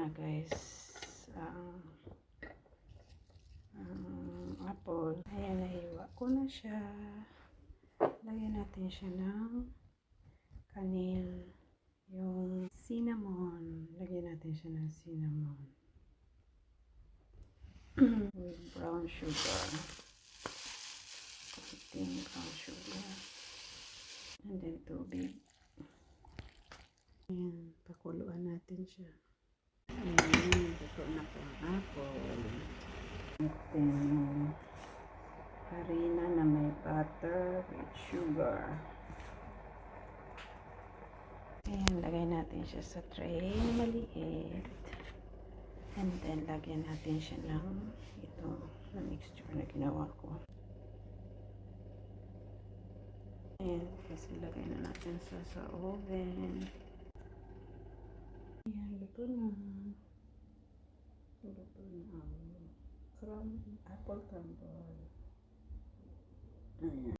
na guys ang apple. Ayan, nahiwa ko na siya. Lagyan natin siya ng kanil. Yung cinnamon. Lagyan natin siya ng cinnamon. With brown sugar. Konting brown sugar. And then tubig. Ayan, pakuluan natin siya. Ayan, ito na po ang apple. Ating harina na may butter with sugar. Ayan, lagay natin siya sa tray na maliit. And then, lagyan natin siya ng ito na mixture na ginawa ko. Ayan, kasi lagay na natin sa oven. Ayan, luto na. Luto na ang apple crumble. Ayan.